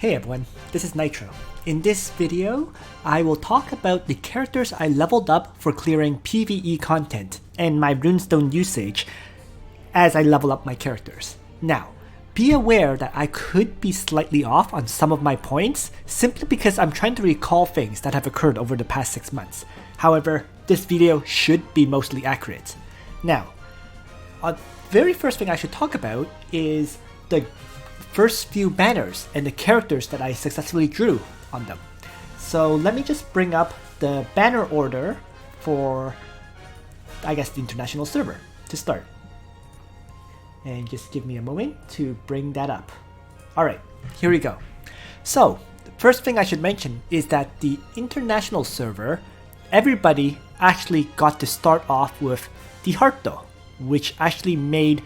Hey everyone, this is Nitro. In this video, I will talk about the characters I leveled up for clearing PvE content and my Rune Stone usage as I level up my characters. Now, be aware that I could be slightly off on some of my points simply because I'm trying to recall things that have occurred over the past 6 months. However, this video should be mostly accurate. Now, the very first thing I should talk about is the first few banners and the characters that I successfully drew on them. So let me just bring up the banner order for, I guess, the international server to start. And just give me a moment to bring that up. Alright, here we go. So, the first thing I should mention is that the international server, everybody actually got to start off with the Hearto, which actually made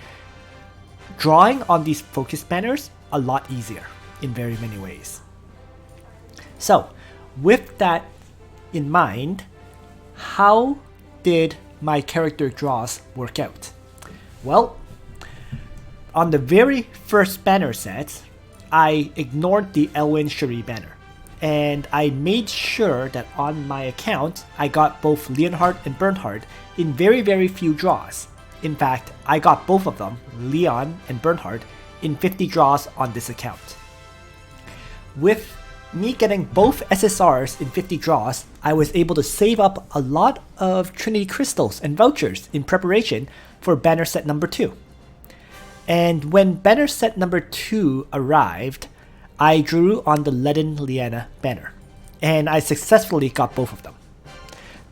drawing on these focus banners a lot easier in very many ways. So, with that in mind, how did my character draws work out? Well, on the very first banner set, I ignored the Elwyn Cherie banner, and I made sure that on my account, I got both Leonhard and Bernhard in very few draws. In fact, I got both of them, Leon and Bernhard, in 50 draws on this account. With me getting both SSRs in 50 draws, I was able to save up a lot of Trinity Crystals and vouchers in preparation for banner set number 2. And when banner set number 2 arrived, I drew on the Leaden Liana banner, and I successfully got both of them.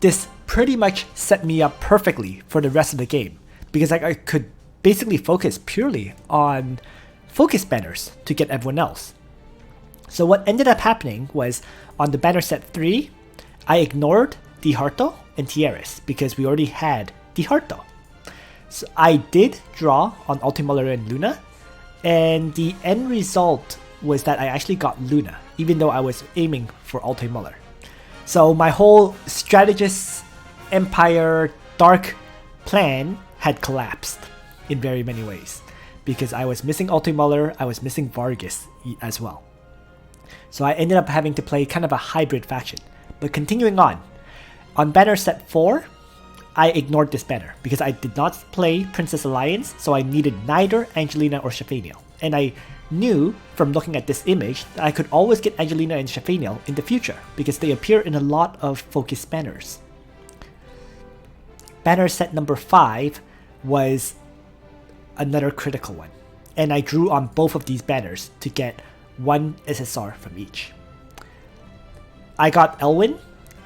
This pretty much set me up perfectly for the rest of the game, because I could basically focus purely on focus banners to get everyone else. So what ended up happening was, on the banner set 3, I ignored the Hearto and Tieris because we already had the Hearto. So I did draw on Ultimuller and Luna, and the end result was that I actually got Luna, even though I was aiming for Ultimuller. So my whole strategist empire dark plan had collapsed in very many ways, because I was missing Ultimuller, I was missing Vargas as well. So I ended up having to play kind of a hybrid faction. But continuing on banner set 4, I ignored this banner because I did not play Princess Alliance, so I needed neither Angelina or Shafaniel. And I knew from looking at this image that I could always get Angelina and Shafaniel in the future because they appear in a lot of focus banners. Banner set number 5 was another critical one, and I drew on both of these banners to get one SSR from each. I got Elwyn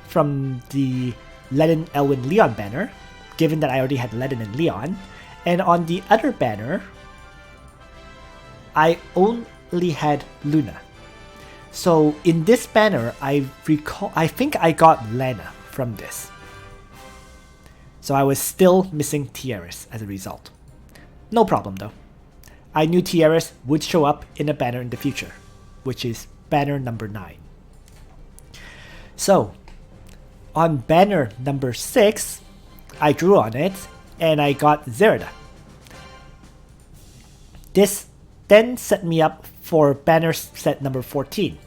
from the Leaden Elwyn Leon banner, given that I already had Leaden and Leon, and on the other banner, I only had Luna. So in this banner, I think I got Lana from this. So I was still missing Tieris as a result. No problem though. I knew Tieris would show up in a banner in the future, which is banner number 9. So, on banner number 6, I drew on it, and I got Zerida. This then set me up for banner set number 14,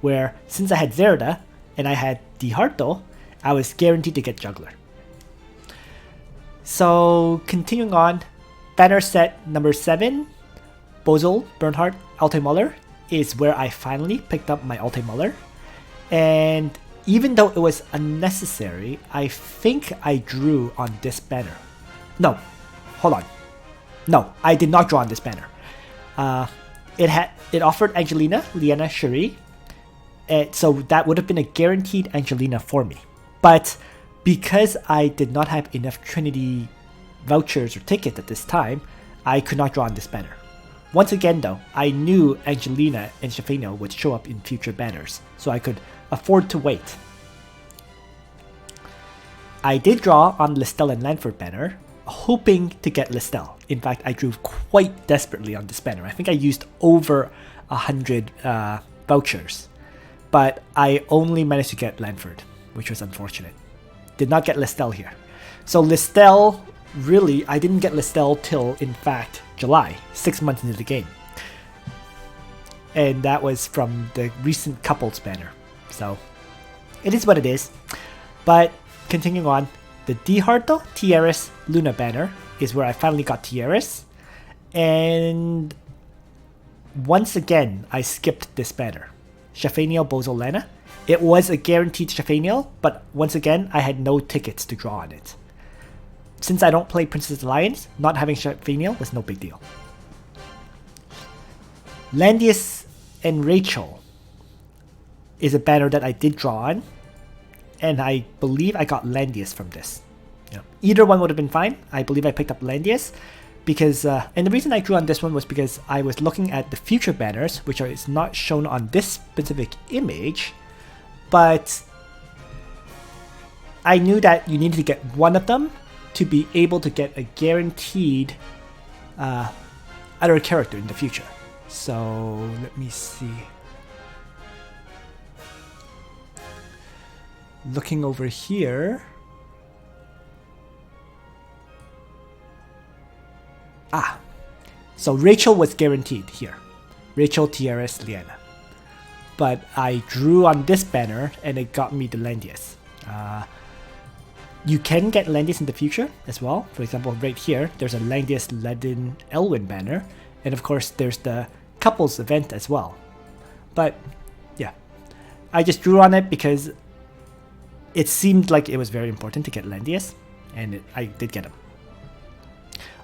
where since I had Zerida, and I had the Hearto, I was guaranteed to get Juggler. So, continuing on, banner set number 7, Bozel, Bernhard, Ultimuller is where I finally picked up my Ultimuller. And even though it was unnecessary, I think I drew on this banner. No, hold on. No, I did not draw on this banner. It offered Angelina, Liana, Cherie, so that would have been a guaranteed Angelina for me. But because I did not have enough Trinity vouchers or tickets at this time, I could not draw on this banner. Once again though, I knew Angelina and Shafaniel would show up in future banners, so I could afford to wait. I did draw on Listel and Lanford banner, hoping to get Listel. In fact, I drew quite desperately on this banner. I think I used over 100 vouchers, but I only managed to get Lanford, which was unfortunate. Did not get Listel here. So Listel, really, I didn't get Listel till, in fact, July, 6 months into the game. and that was from the recent couples banner. So it is what it is. But continuing on, the Di Harto Tieres Luna banner is where I finally got Tieres, and once again I skipped this banner. Shafaniel Bozolana. It was a guaranteed Shafaniel, but once again I had no tickets to draw on it. Since I don't play Princess Alliance, not having Shafaniel was no big deal. Landius and Rachel is a banner that I did draw on, and I believe I got Landius from this. Either one would have been fine. I believe I picked up Landius because, and the reason I drew on this one was because I was looking at the future banners, which is not shown on this specific image, but I knew that you needed to get one of them to be able to get a guaranteed other character in the future. So let me see. Looking over here. So Rachel was guaranteed here. Rachel, Tieres, Liana. But I drew on this banner and it got me the Landius. You can get Landius in the future as well. For example, right here, there's a Landius Ledin Elwyn banner. And of course, there's the couples event as well. But yeah, I just drew on it because it seemed like it was very important to get Landius, and I did get him.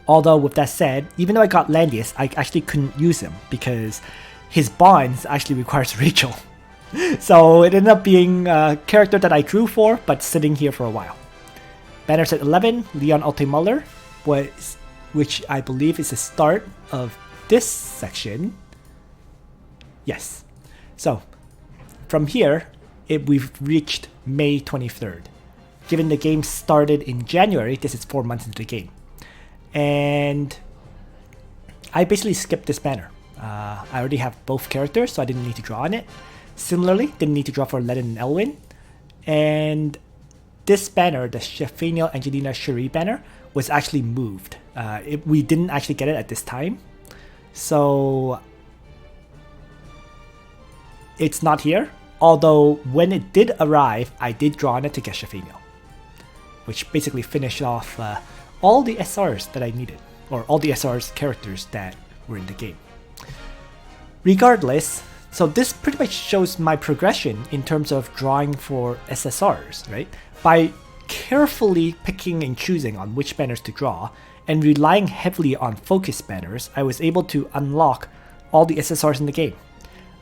Although with that said, even though I got Landius, I actually couldn't use him because his bonds actually requires Rachel. So it ended up being a character that I drew for, but sitting here for a while. Banner set 11, Leon Altemuller, which I believe is the start of this section. Yes. So from here, we've reached May 23rd. Given the game started in January, this is 4 months into the game. And I basically skipped this banner. I already have both characters, so I didn't need to draw on it. Similarly, didn't need to draw for Ledin and Elwyn. And this banner, the Shafaniel Angelina Cherie banner, was actually moved. We didn't actually get it at this time. So it's not here. Although when it did arrive, I did draw on it to get Shafaniel, which basically finished off all the SRs that I needed, or all the SRs characters that were in the game. Regardless, so this pretty much shows my progression in terms of drawing for SSRs, right? By carefully picking and choosing on which banners to draw, and relying heavily on focus banners, I was able to unlock all the SSRs in the game.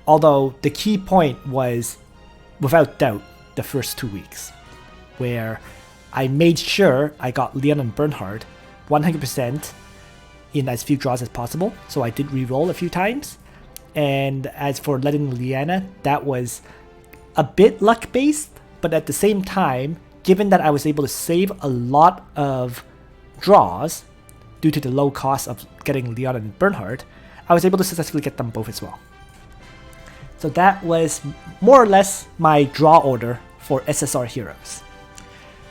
Although the key point was, without doubt, the first 2 weeks, where I made sure I got Leon and Bernhard 100% in as few draws as possible, so I did re-roll a few times. And as for Ledin and Liana, that was a bit luck-based, but at the same time, given that I was able to save a lot of draws due to the low cost of getting Leon and Bernhard, I was able to successfully get them both as well. So that was more or less my draw order for SSR heroes.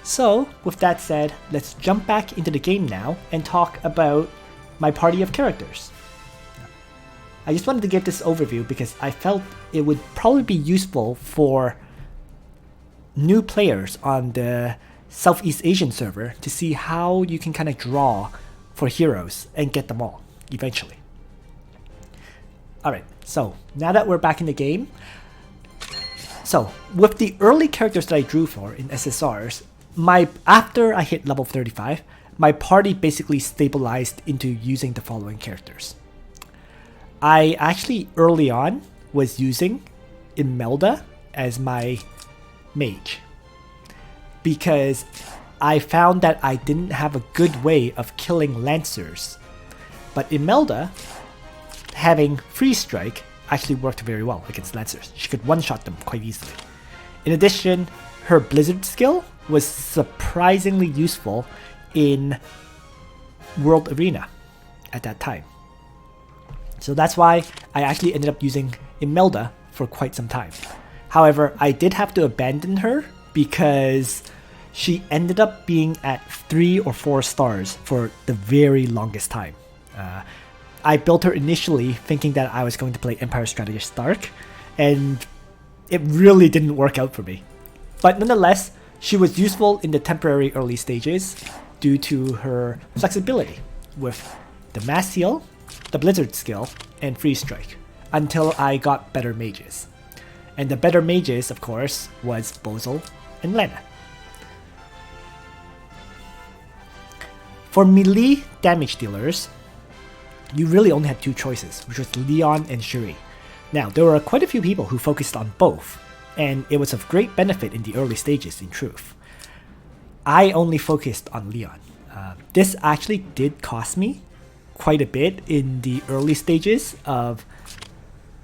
So with that said, let's jump back into the game now and talk about my party of characters. I just wanted to give this overview because I felt it would probably be useful for new players on the Southeast Asian server to see how you can kind of draw for heroes and get them all eventually. Alright, so now that we're back in the game, so with the early characters that I drew for in SSRs, after I hit level 35, my party basically stabilized into using the following characters. I actually early on was using Imelda as my mage because I found that I didn't have a good way of killing Lancers, but Imelda, having Free Strike, actually worked very well against Lancers. She could one-shot them quite easily. In addition, her Blizzard skill was surprisingly useful in World Arena at that time. So that's why I actually ended up using Imelda for quite some time. However, I did have to abandon her because she ended up being at 3 or 4 stars for the very longest time. I built her initially thinking that I was going to play Empire Strategist Dark, and it really didn't work out for me. But nonetheless, she was useful in the temporary early stages due to her flexibility with the Mass Heal, the Blizzard skill, and Freeze Strike, until I got better mages. And the better mages, of course, was Bozel and Lena. For melee damage dealers, you really only had two choices, which was Leon and Shuri. Now, there were quite a few people who focused on both, and it was of great benefit in the early stages, in truth. I only focused on Leon. This actually did cost me quite a bit in the early stages of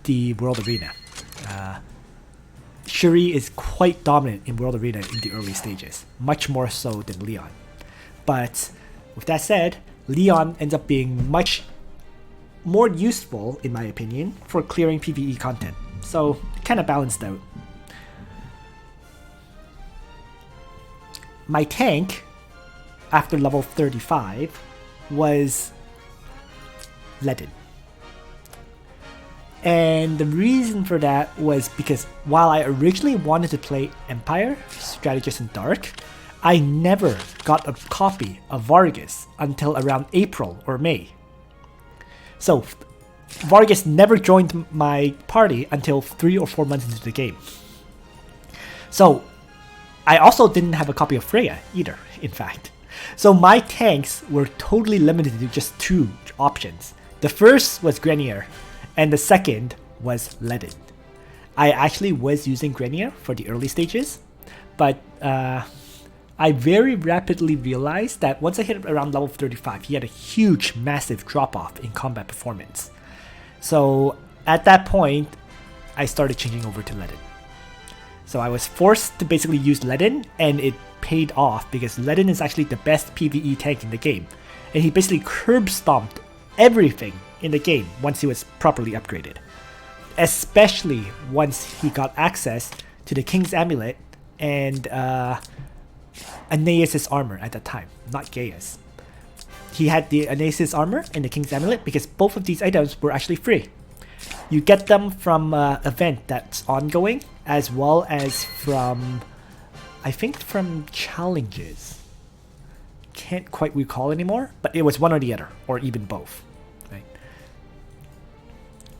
the World Arena. Shuri is quite dominant in World Arena in the early stages, much more so than Leon. But with that said, Leon ends up being much more useful, in my opinion, for clearing PvE content. So it kind of balanced out. My tank, after level 35, was Leaden. And the reason for that was because while I originally wanted to play Empire, Strategist, and Dark, I never got a copy of Vargas until around April or May. So Vargas never joined my party until 3 or 4 months into the game. So I also didn't have a copy of Freya either, in fact. So my tanks were totally limited to just two options. The first was Grenier, and the second was Leaden. I actually was using Grenier for the early stages, but I very rapidly realized that once I hit around level 35, he had a huge, massive drop-off in combat performance. So at that point, I started changing over to Leaden. So I was forced to basically use Leaden, and it paid off because Leaden is actually the best PvE tank in the game. And he basically curb-stomped everything in the game once he was properly upgraded. Especially once he got access to the King's Amulet and Aeneas' armor at that time, not Gaia's. He had the Aeneas' armor and the King's Amulet because both of these items were actually free. You get them from an event that's ongoing, as well as from, I think, from challenges. Can't quite recall anymore, but it was one or the other, or even both. Right?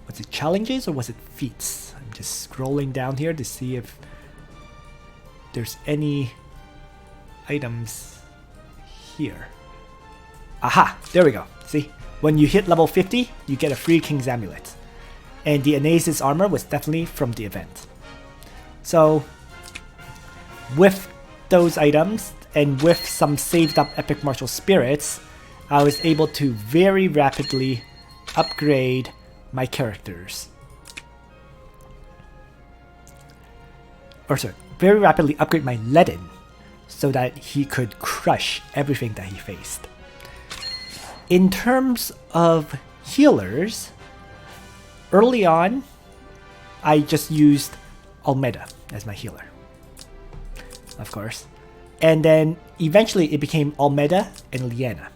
Was it challenges or was it feats? I'm just scrolling down here to see if there's any items here. Aha! There we go. See? When you hit level 50, you get a free King's Amulet. And the Aeneas' armor was definitely from the event. So, with those items, and with some saved up Epic Martial Spirits, I was able to very rapidly upgrade my characters. Or sorry, very rapidly upgrade my Leaden so that he could crush everything that he faced. In terms of healers, early on, I just used Almeda as my healer, of course. And then eventually it became Almeda and Liana.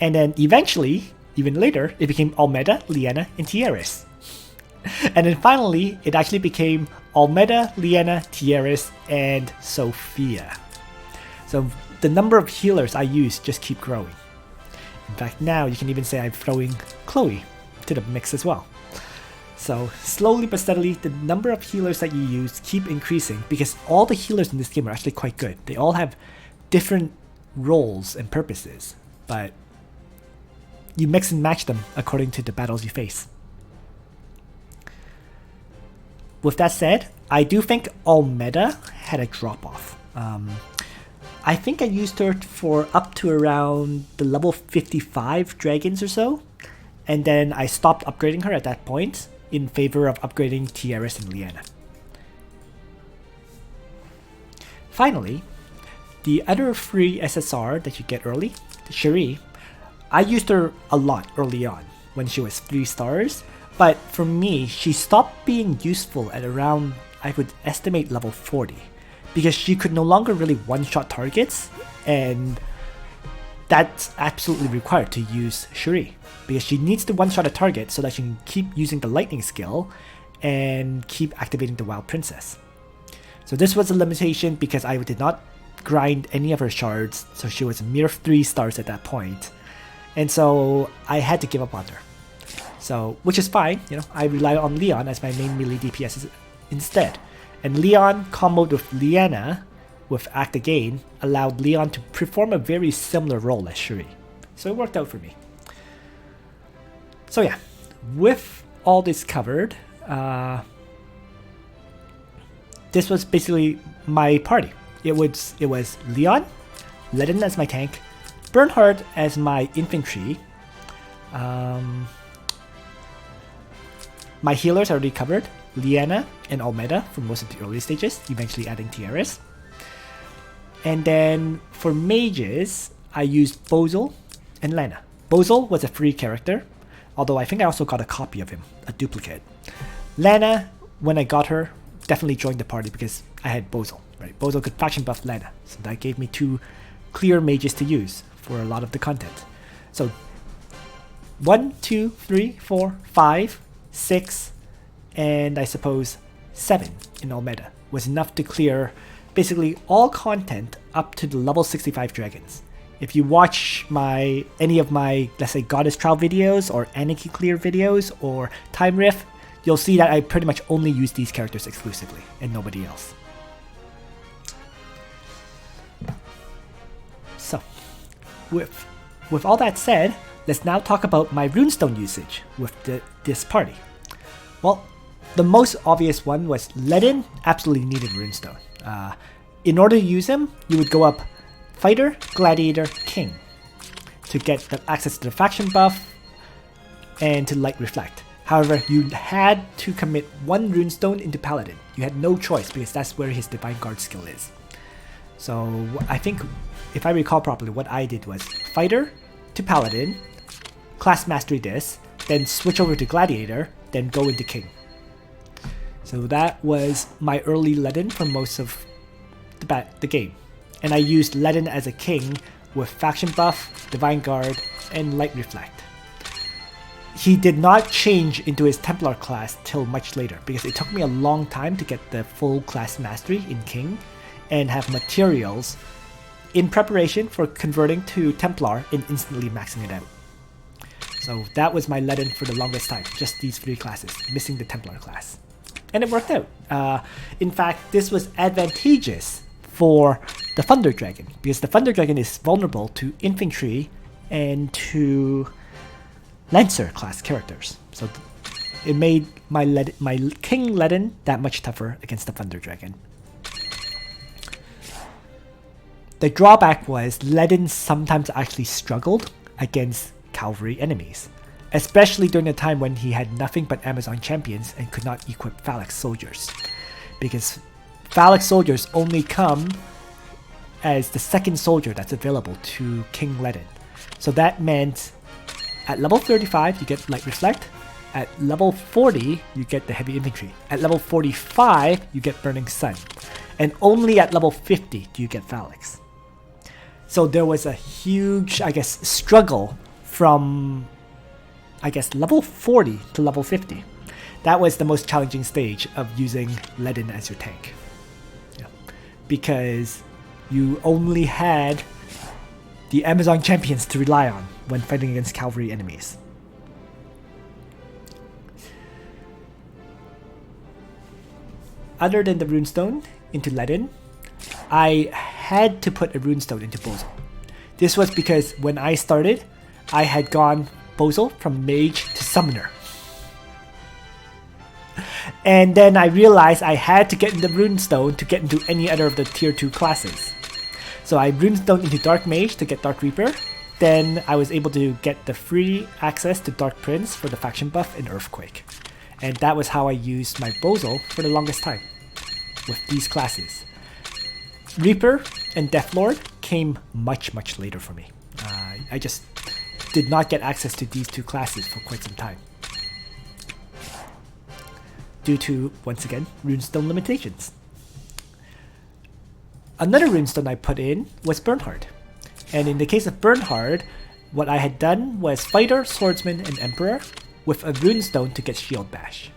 And then eventually, even later, it became Almeda, Liana, and Tieris. And then finally, it actually became Almeda, Liana, Tieris, and Sophia. So the number of healers I use just keep growing. In fact, now you can even say I'm throwing Chloe to the mix as well. So slowly but steadily, the number of healers that you use keep increasing because all the healers in this game are actually quite good. They all have different roles and purposes, but you mix and match them according to the battles you face. With that said, I do think Almeda had a drop-off. I think I used her for up to around the level 55 dragons or so, and then I stopped upgrading her at that point in favor of upgrading Tieris and Liana. Finally, the other free SSR that you get early, the Shuri, I used her a lot early on when she was 3 stars, but for me, she stopped being useful at around, I would estimate, level 40, because she could no longer really one-shot targets, and that's absolutely required to use Cherie, because she needs to one-shot a target so that she can keep using the lightning skill and keep activating the Wild Princess. So this was a limitation because I did not grind any of her shards, so she was a mere 3 stars at that point. And so I had to give up on her. So, which is fine, you know, I rely on Leon as my main melee DPS instead. And Leon comboed with Liana with Act Again allowed Leon to perform a very similar role as Cherie. So it worked out for me. So yeah, with all this covered, this was basically my party. It was Leon, Ledin as my tank, Bernhard as my infantry. My healers are already covered, Liana and Almeda for most of the early stages, eventually adding Tiaris. And then for mages, I used Bozel and Lena. Bozel was a free character, although I think I also got a copy of him, a duplicate. Lena, when I got her, definitely joined the party because I had Bozel. Right? Bozel could faction buff Lena, so that gave me 2 clear mages to use for a lot of the content. So 1, 2, 3, 4, 5, 6, and I suppose 7 in Almeda was enough to clear basically all content up to the level 65 dragons. If you watch any of my, let's say, Goddess Trial videos or Anarchy Clear videos or Time Rift, you'll see that I pretty much only use these characters exclusively and nobody else. So, with all that said, let's now talk about my Rune Stone usage with this party. Well, the most obvious one was Ledin absolutely needed Rune Stone. In order to use him, you would go up Fighter, Gladiator, King to get the access to the faction buff and to Light Reflect. However, you had to commit 1 Rune Stone into Paladin. You had no choice because that's where his Divine Guard skill is. So I think, if I recall properly, what I did was Fighter to Paladin, class mastery this, then switch over to Gladiator, then go into King. So that was my early Ledin for most of the game. And I used Ledin as a King with Faction Buff, Divine Guard, and Light Reflect. He did not change into his Templar class till much later because it took me a long time to get the full class mastery in King and have materials in preparation for converting to Templar and instantly maxing it out. So that was my Ledin for the longest time, just these 3 classes, missing the Templar class. And it worked out. In fact, this was advantageous for the Thunder Dragon, because the Thunder Dragon is vulnerable to infantry and to Lancer class characters. So it made my King Ledin that much tougher against the Thunder Dragon. The drawback was Ledin sometimes actually struggled against cavalry enemies, especially during the time when he had nothing but Amazon champions and could not equip Phalanx soldiers, because Phalanx soldiers only come as the second soldier that's available to King Ledin. So that meant at level 35 you get Light Reflect, at level 40 you get the Heavy Infantry, at level 45 you get Burning Sun, and only at level 50 do you get Phalanx. So there was a huge, struggle from level 40 to level 50. That was the most challenging stage of using Ledin as your tank. Yeah. Because you only had the Amazon champions to rely on when fighting against cavalry enemies. Other than the Runestone into Ledin, I had to put a Runestone into Bozel. This was because when I started, I had gone Bozel from Mage to Summoner. And then I realized I had to get into Runestone to get into any other of the tier 2 classes. So I Runestone into Dark Mage to get Dark Reaper. Then I was able to get the free access to Dark Prince for the faction buff in Earthquake. And that was how I used my Bozel for the longest time with these classes. Reaper and Deathlord came much later for me. I just did not get access to these 2 classes for quite some time, due to, once again, Runestone limitations. Another Runestone I put in was Bernhard. And in the case of Bernhard, what I had done was Fighter, Swordsman, and Emperor with a Rune Stone to get Shield Bash.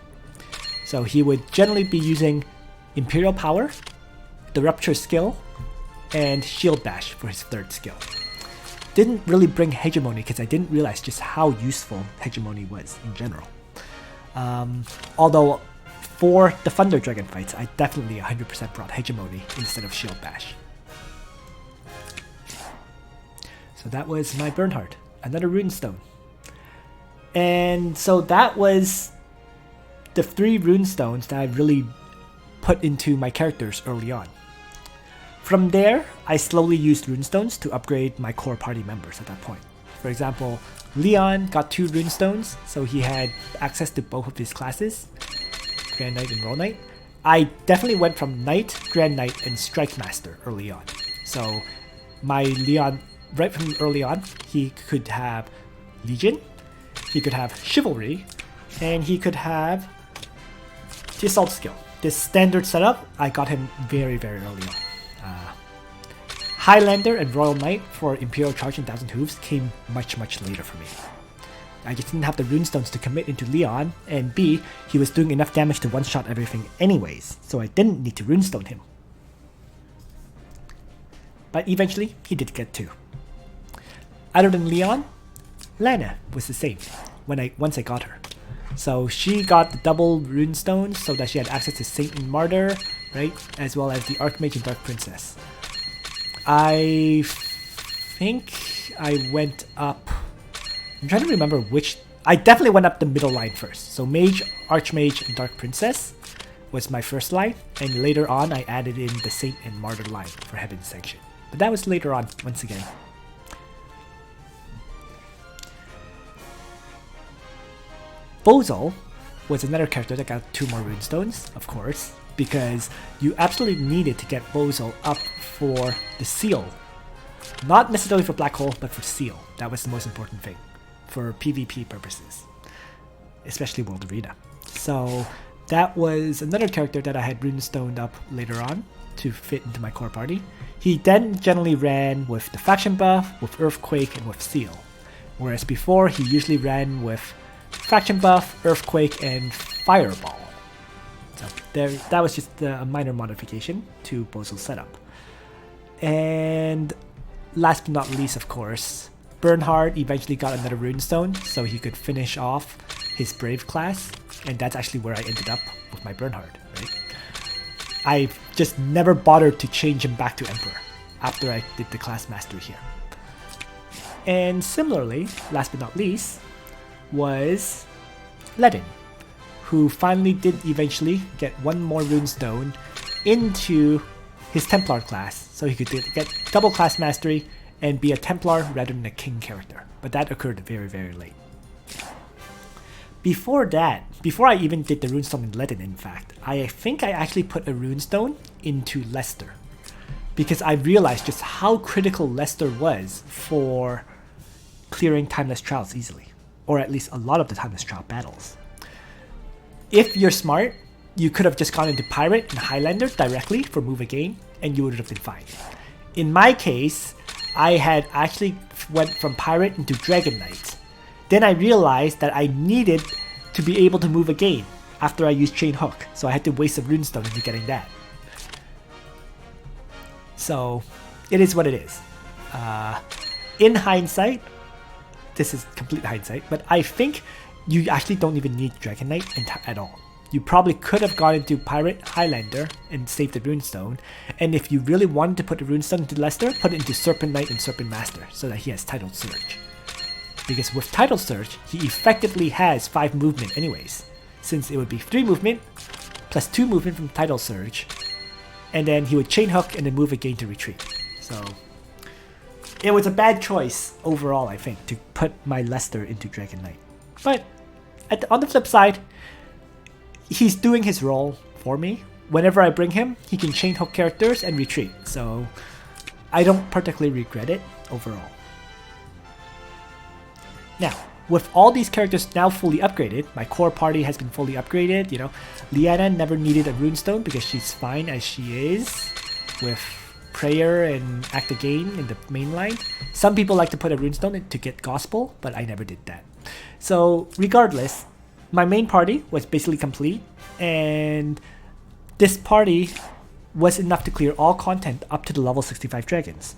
So he would generally be using Imperial Power, the Rupture skill, and Shield Bash for his third skill. Didn't really bring Hegemony because I didn't realize just how useful Hegemony was in general. Although for the Thunder Dragon fights, I definitely 100% brought Hegemony instead of Shield Bash. So that was my Bernhard, another Rune Stone. And so that was the 3 Rune Stones that I really put into my characters early on. From there, I slowly used Rune Stones to upgrade my core party members at that point. For example, Leon got 2 Rune Stones, so he had access to both of his classes, Grand Knight and Royal Knight. I definitely went from Knight, Grand Knight, and Strike Master early on. So my Leon, right from early on, he could have Legion, he could have Chivalry, and he could have the Assault skill. This standard setup, I got him very, very early on. Highlander and Royal Knight for Imperial Charge and 1000 Hooves came much, much later for me. I just didn't have the Runestones to commit into Leon, and B, he was doing enough damage to one-shot everything anyways, so I didn't need to Runestone him. But eventually, he did get 2. Other than Leon, Lana was the same once I got her. So she got the double Runestones so that she had access to Saint and Martyr, right? As well as the Archmage and Dark Princess. I think I went up... I'm trying to remember which... I definitely went up the middle line first. So Mage, Archmage, and Dark Princess was my first line. And later on, I added in the Saint and Martyr line for Heaven's Sanction. But that was later on, once again. Bozal was another character that got 2 more Runestones, of course, because you absolutely needed to get Bozal up for the Seal. Not necessarily for Black Hole, but for Seal. That was the most important thing for PvP purposes, especially World Arena. So that was another character that I had Runestoned up later on to fit into my core party. He then generally ran with the faction buff, with Earthquake, and with Seal, whereas before he usually ran with faction buff, Earthquake, and Fireball. So that was just a minor modification to Bozal's setup. And last but not least, of course, Bernhard eventually got another Runestone so he could finish off his Brave class, and that's actually where I ended up with my Bernhard, right? I just never bothered to change him back to Emperor after I did the class mastery here. And similarly, last but not least, was Ledin, who finally did eventually get 1 more Runestone into his Templar class, so he could get double class mastery and be a Templar rather than a King character. But that occurred very, very late. Before that, before I even did the Runestone in Ledin, in fact, I think I actually put a Runestone into Lester, because I realized just how critical Lester was for clearing Timeless Trials easily, or at least a lot of the Timeless Trial battles. If you're smart, you could have just gone into Pirate and Highlander directly for move a gain, and you would have been fine. In my case, I had actually went from Pirate into Dragon Knight. Then I realized that I needed to be able to move a gain after I used Chain Hook, so I had to waste a Runestone into getting that. So, it is what it is. In hindsight, this is complete hindsight, but I think you actually don't even need Dragon Knight at all. You probably could have gone into Pirate Highlander and saved the Runestone, and if you really wanted to put the Runestone into Lester, put it into Serpent Knight and Serpent Master so that he has Tidal Surge. Because with Tidal Surge, he effectively has 5 movement anyways, since it would be 3 movement plus 2 movement from Tidal Surge, and then he would Chain Hook and then move a gain to retreat. So it was a bad choice overall, I think, to put my Lester into Dragon Knight. But on the flip side, he's doing his role for me. Whenever I bring him, he can Chain Hook characters and retreat, so I don't particularly regret it overall. Now, with all these characters now fully upgraded, my core party has been fully upgraded, you know. Liana never needed a Runestone because she's fine as she is with Prayer and Act Again in the main line. Some people like to put a Rune Stone to get Gospel, but I never did that. So regardless, my main party was basically complete, and this party was enough to clear all content up to the level 65 dragons.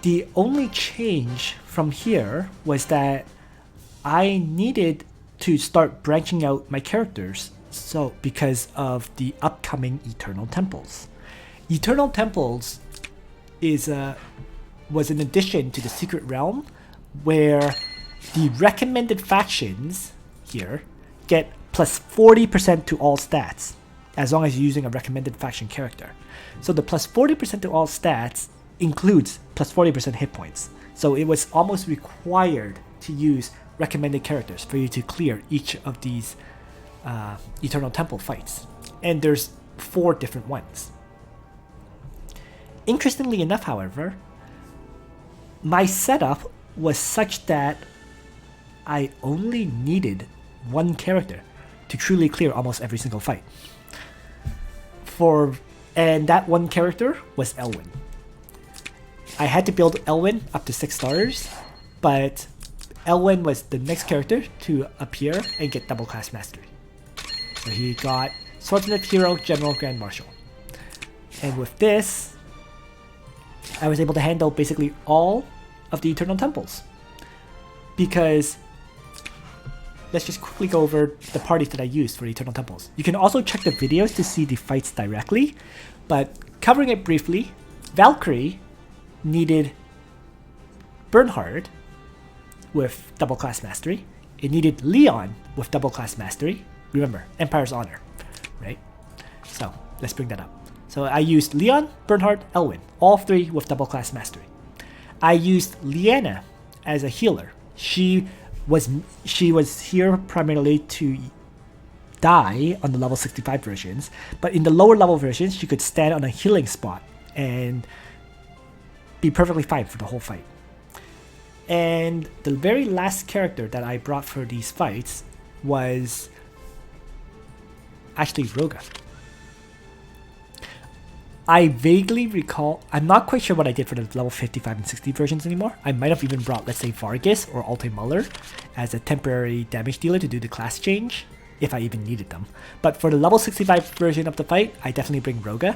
The only change from here was that I needed to start branching out my characters, so because of the upcoming Eternal Temples. Eternal Temples was an addition to the Secret Realm, where the recommended factions here get plus 40% to all stats, as long as you're using a recommended faction character. So the plus 40% to all stats includes plus 40% hit points. So it was almost required to use recommended characters for you to clear each of these Eternal Temple fights. And there's 4 different ones. Interestingly enough, however, my setup was such that I only needed one character to truly clear almost every single fight. And that one character was Elwyn. I had to build Elwyn up to 6 stars, but Elwyn was the next character to appear and get double class mastery. So he got Swordsmith, Hero, General, Grand Marshal. And with this, I was able to handle basically all of the Eternal Temples. Because let's just quickly go over the parties that I used for Eternal Temples. You can also check the videos to see the fights directly, but covering it briefly, Valkyrie needed Bernhard with double class mastery. It needed Leon with double class mastery. Remember, Empire's Honor, right? So let's bring that up. So I used Leon, Bernhard, Elwyn, all 3 with double class mastery. I used Liana as a healer. She was here primarily to die on the level 65 versions, but in the lower level versions, she could stand on a healing spot and be perfectly fine for the whole fight. And the very last character that I brought for these fights was actually Roga. I vaguely recall, I'm not quite sure what I did for the level 55 and 60 versions anymore. I might have even brought, let's say, Vargas or Alte Muller as a temporary damage dealer to do the class change, if I even needed them. But for the level 65 version of the fight, I definitely bring Roga.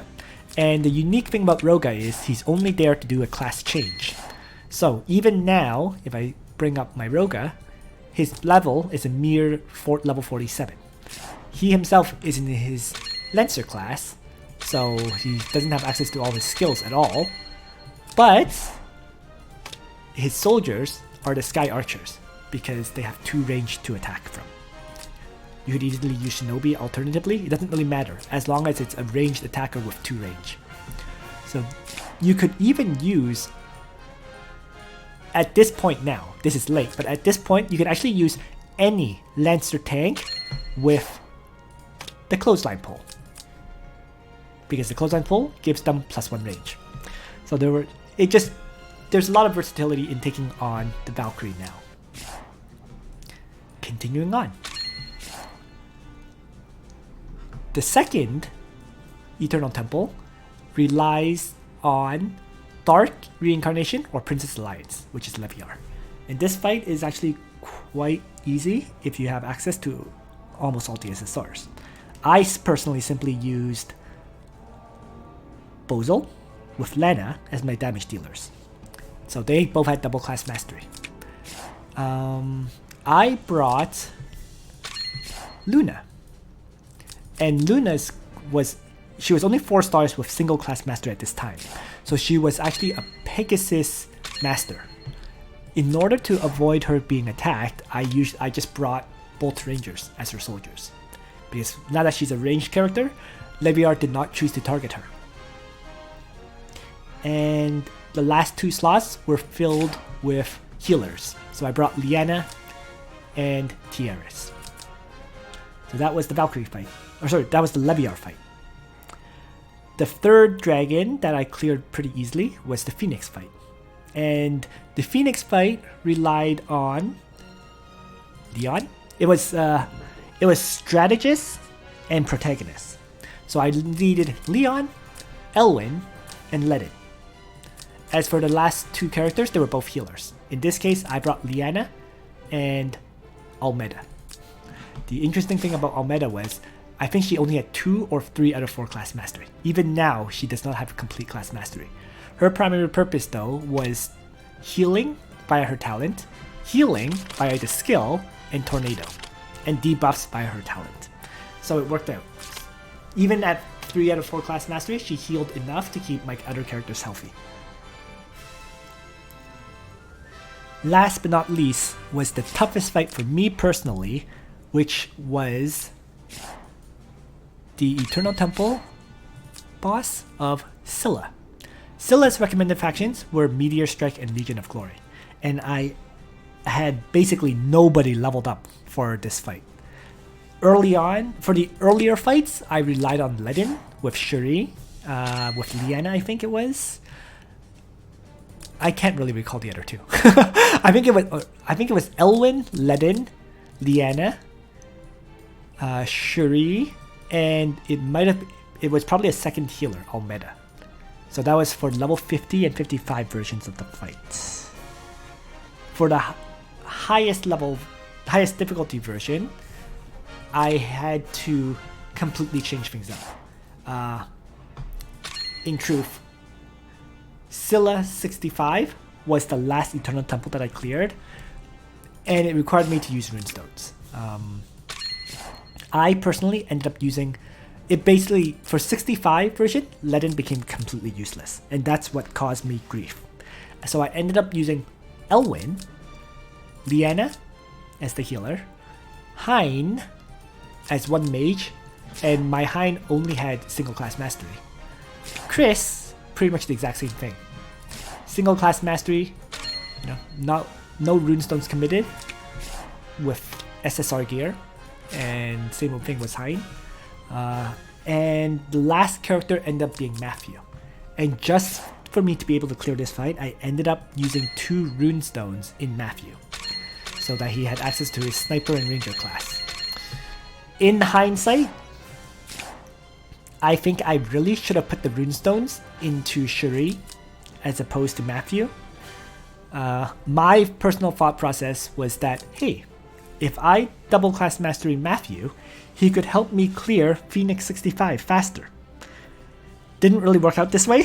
And the unique thing about Roga is he's only there to do a class change. So even now, if I bring up my Roga, his level is a mere level 47. He himself is in his Lancer class, so he doesn't have access to all his skills at all, but his soldiers are the Sky Archers because they have 2 range to attack from. You could easily use Shinobi alternatively, it doesn't really matter as long as it's a ranged attacker with 2 range. So you could even use, at this point now, this is late, but at this point you can actually use any Lancer tank with the clothesline pull, because the clothesline pull gives them +1 range. So there's a lot of versatility in taking on the Valkyrie now. Continuing on. The second Eternal Temple relies on Dark Reincarnation or Princess Alliance, which is Leviar. And this fight is actually quite easy if you have access to almost all the SSRs. I personally simply used Bozel with Lena as my damage dealers. So they both had double class mastery. I brought Luna. And Luna's was only 4 stars with single class master at this time. So she was actually a Pegasus master. In order to avoid her being attacked, I just brought both rangers as her soldiers. Because now that she's a ranged character, Leviar did not choose to target her. And the last 2 slots were filled with healers. So I brought Liana and Tiaris. So that was the Valkyrie fight. Or sorry, that was the Leviar fight. The third dragon that I cleared pretty easily was the Phoenix fight. And the Phoenix fight relied on Leon. It was strategist and protagonist. So I needed Leon, Elwyn, and Ledin. As for the last two characters, they were both healers. In this case, I brought Liana and Almeda. The interesting thing about Almeda was, I think she only had 2 or 3 out of 4 class mastery. Even now, she does not have complete class mastery. Her primary purpose though was healing via her talent, healing via the skill, and tornado, and debuffs via her talent. So it worked out. Even at 3 out of 4 class mastery, she healed enough to keep my other characters healthy. Last but not least was the toughest fight for me personally, which was the Eternal Temple boss of Scylla. Scylla's recommended factions were Meteor Strike and Legion of Glory, and I had basically nobody leveled up for this fight. Early on, for the earlier fights, I relied on Ledin with Shuri, with Liana I think it was. I can't really recall the other two. I think it was Elwyn, Ledin, Liana, Shuri, and it was probably a second healer, Almeda. So that was for level 50 and 55 versions of the fight. For the highest difficulty version, I had to completely change things up. In truth, Scylla 65 was the last Eternal Temple that I cleared, and it required me to use Rune Stones. I personally ended up using it basically for 65 version, Ledin became completely useless, and that's what caused me grief. So I ended up using Elwyn, Liana as the healer, Hein as one mage, and my Hein only had single class mastery. Chris, pretty much the exact same thing. Single class mastery, no runestones committed with SSR gear, and same old thing was Hein. And the last character ended up being Matthew. And just for me to be able to clear this fight, I ended up using 2 runestones in Matthew, so that he had access to his sniper and ranger class. In hindsight, I think I really should have put the runestones into Shuri as opposed to Matthew. My personal thought process was that, hey, if I double class mastery Matthew, he could help me clear Phoenix 65 faster. Didn't really work out this way,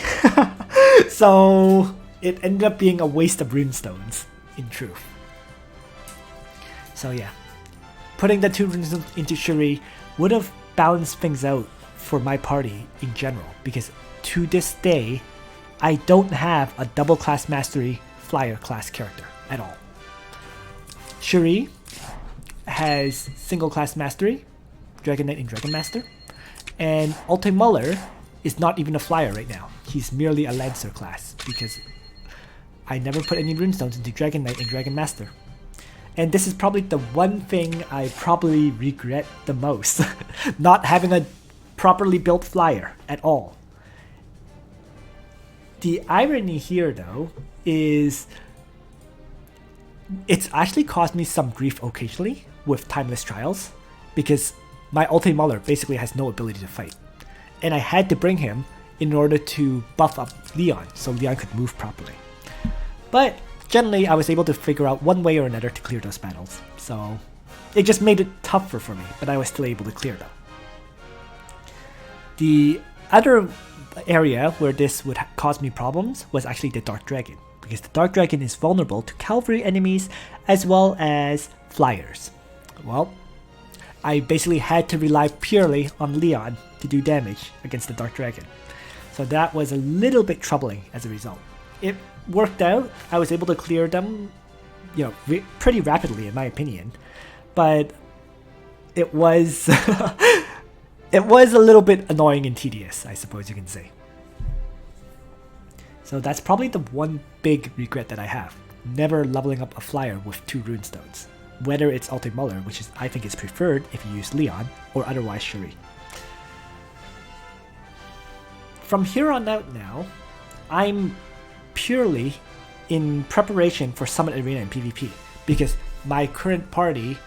so it ended up being a waste of runestones, in truth. So yeah, putting the 2 runestones into Shuri would have balanced things out for my party in general, because to this day, I don't have a double class mastery flyer class character at all. Shuri has single class mastery, Dragon Knight and Dragon Master, and Ulte Muller is not even a flyer right now. He's merely a Lancer class, because I never put any runestones into Dragon Knight and Dragon Master. And this is probably the one thing I probably regret the most, not having a properly built flyer at all. The irony here though is it's actually caused me some grief occasionally with Timeless Trials, because my Ulte Muller basically has no ability to fight, and I had to bring him in order to buff up Leon so Leon could move properly. But generally I was able to figure out one way or another to clear those battles, so it just made it tougher for me, but I was still able to clear them. The other area where this would cause me problems was actually the Dark Dragon, because the Dark Dragon is vulnerable to cavalry enemies as well as flyers. Well, I basically had to rely purely on Leon to do damage against the Dark Dragon. So that was a little bit troubling as a result. It worked out. I was able to clear them, pretty rapidly in my opinion, but it was it was a little bit annoying and tedious, I suppose you can say. So that's probably the one big regret that I have, never leveling up a flyer with 2 runestones. Whether it's Ulte Muller, which I think is preferred if you use Leon, or otherwise Shuri. From here on out now, I'm purely in preparation for Summit Arena and PvP, because my current party,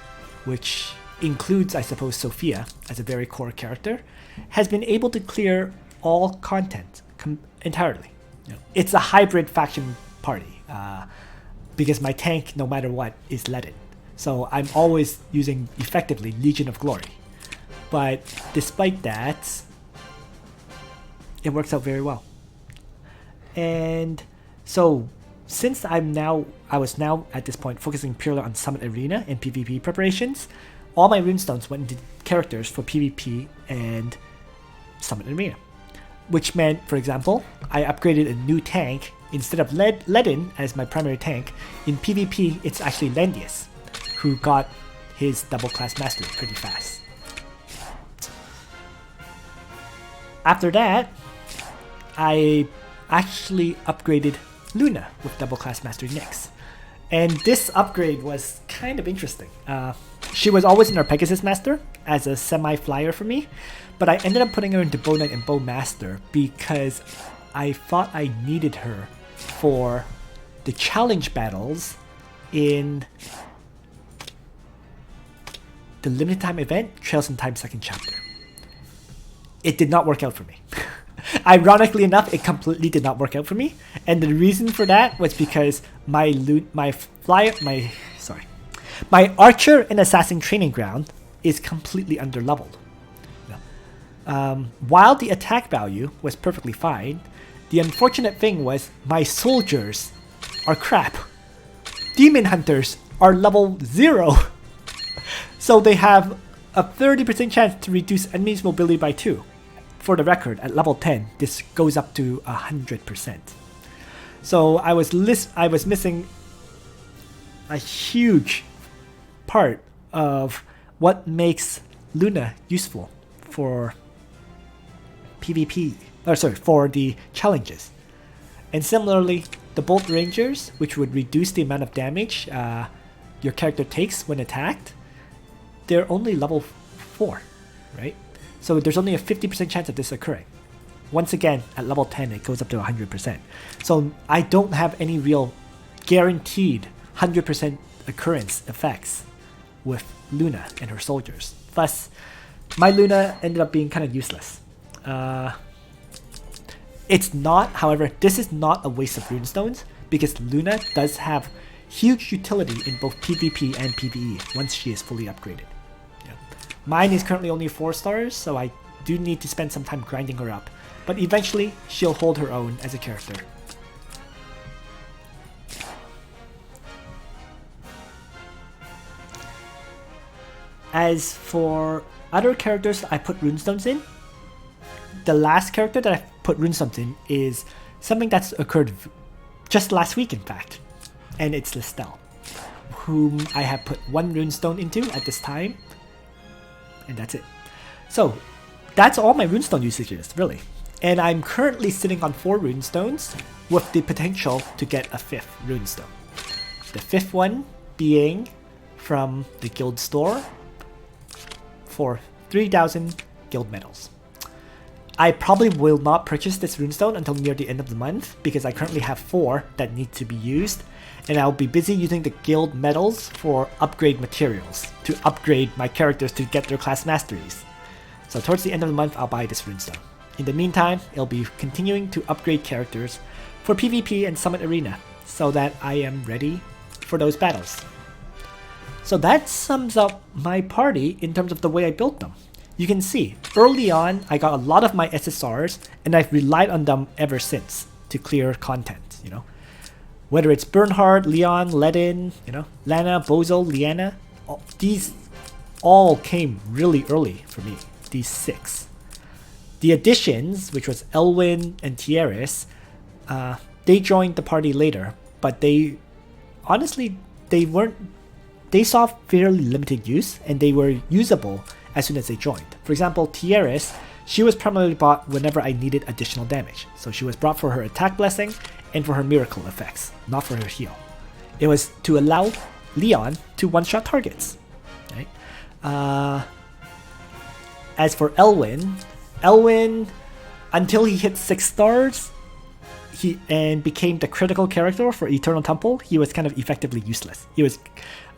which includes, I suppose, Sophia as a very core character, has been able to clear all content entirely. It's a hybrid faction party because my tank, no matter what, is leaden. So I'm always using effectively Legion of Glory. But despite that, it works out very well. And so since I was now at this point focusing purely on Summit Arena and PvP preparations, all my runestones went into characters for PvP and Summit Arena. Which meant, for example, I upgraded a new tank. Instead of Leaden as my primary tank, in PvP it's actually Landius, who got his double class mastery pretty fast. After that, I actually upgraded Luna with double class mastery next. And this upgrade was kind of interesting. She was always in her Pegasus Master as a semi-flyer for me, but I ended up putting her into Bow Knight and Bow Master because I thought I needed her for the challenge battles in the limited time event Trails in Time 2nd Chapter. It did not work out for me. Ironically enough, it completely did not work out for me, and the reason for that was because my archer and assassin training ground is completely underleveled. While the attack value was perfectly fine, the unfortunate thing was my soldiers are crap. Demon hunters are level 0, so they have a 30% chance to reduce enemies' mobility by 2. For the record, at level 10, this goes up to 100%. So I was missing a huge part of what makes Luna useful for PvP, for the challenges. And similarly, the Bolt Rangers, which would reduce the amount of damage your character takes when attacked, they're only level 4, right? So there's only a 50% chance of this occurring. Once again, at level 10, it goes up to 100%. So I don't have any real guaranteed 100% occurrence effects with Luna and her soldiers. Thus, my Luna ended up being kind of useless. It's not, however, this is not a waste of runestones because Luna does have huge utility in both PvP and PvE once she is fully upgraded. Mine is currently only 4 stars, so I do need to spend some time grinding her up, but eventually she'll hold her own as a character. As for other characters I put runestones in, the last character that I put runestones in is something that's occurred just last week, in fact, and it's Listel, whom I have put 1 runestone into at this time. And that's it. So that's all my runestone usages, really. And I'm currently sitting on 4 runestones with the potential to get a 5th runestone. The 5th one being from the guild store for 3,000 guild medals. I probably will not purchase this runestone until near the end of the month because I currently have 4 that need to be used, and I'll be busy using the guild medals for upgrade materials to upgrade my characters to get their class masteries. So towards the end of the month, I'll buy this runestone. In the meantime, it'll be continuing to upgrade characters for PvP and Summit Arena so that I am ready for those battles. So that sums up my party in terms of the way I built them. You can see, early on, I got a lot of my SSRs, and I've relied on them ever since to clear content, Whether it's Bernhard, Leon, Ledin, Lana, Bozo, Liana, these all came really early for me, these 6. The additions, which was Elwyn and Tieris, they joined the party later, but they saw fairly limited use, and they were usable as soon as they joined. For example, Tieris, she was primarily bought whenever I needed additional damage. So she was brought for her attack blessing and for her miracle effects, not for her heal. It was to allow Leon to one-shot targets. Right? As for Elwyn, until he hit 6 stars, and became the critical character for Eternal Temple, he was kind of effectively useless. He was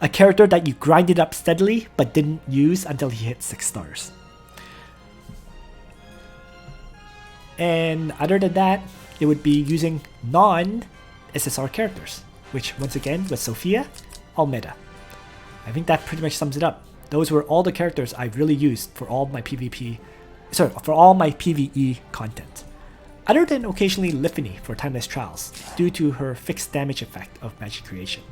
a character that you grinded up steadily but didn't use until he hit 6 stars. And other than that, it would be using non-SSR characters, which once again was Sophia, all meta. I think that pretty much sums it up. Those were all the characters I've really used for all my PvP, for all my PvE content. Other than occasionally Liffany for Timeless Trials, due to her fixed damage effect of magic creation.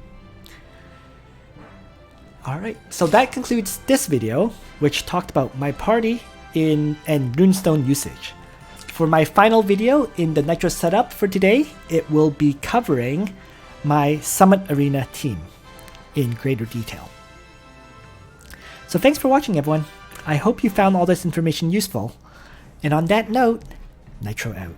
Alright, so that concludes this video, which talked about my party and Rune Stone usage. For my final video in the Nitro setup for today, it will be covering my Summit Arena team in greater detail. So thanks for watching, everyone. I hope you found all this information useful. And on that note, Nitro out.